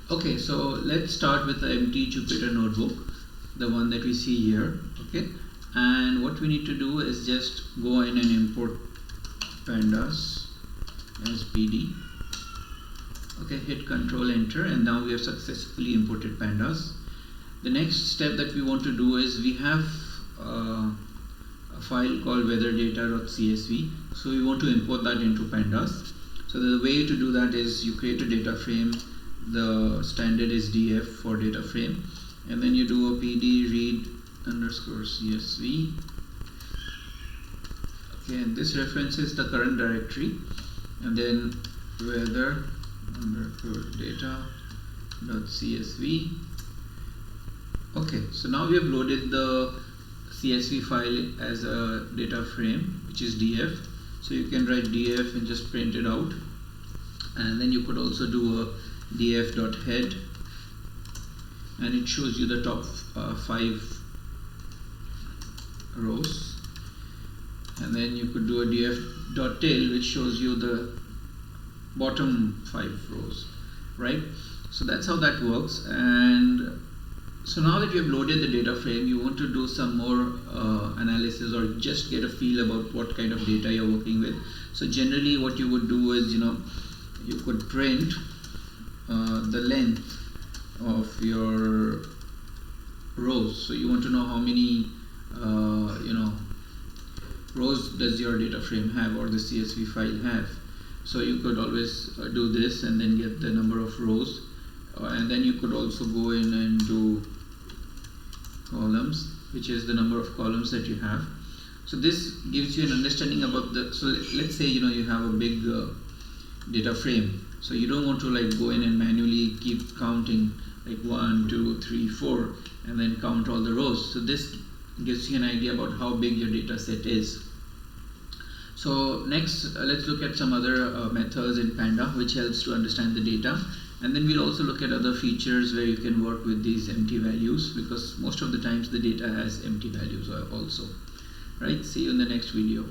Okay, so let's start with the empty Jupyter notebook, the one that we see here. Okay, and what we need to do is just go in and import pandas as PD. Okay, hit Control Enter, and now we have successfully imported pandas. The next step that we want to do is we have a file called weatherdata.csv, so we want to import that into pandas. So the way to do that is you create a data frame. The standard is df for data frame, and then you do a pd read underscore csv. Okay, and this references the current directory, and then weather underscore data.csv. Okay, so now we have loaded the CSV file as a data frame, which is df. So you can write df and just print it out, and then you could also do a df.head, and it shows you the top 5 rows, and then you could do a df.tail, which shows you the bottom 5 rows, right? So that's how that works. And so now that you have loaded the data frame, you want to do some more analysis or just get a feel about what kind of data you're working with. So generally what you would do is, you could print the length of your rows. So you want to know how many rows does your data frame have, or the CSV file have. So you could always do this and then get the number of rows, and then you could also go in and do columns, which is the number of columns that you have. So this gives you an understanding about the, so let's say you have a big data frame. So you don't want to go in and manually keep counting 1, 2, 3, 4 and then count all the rows. So this gives you an idea about how big your data set is. So next let's look at some other methods in Panda which helps to understand the data, and then we'll also look at other features where you can work with these empty values, because most of the times the data has empty values also. Right, see you in the next video.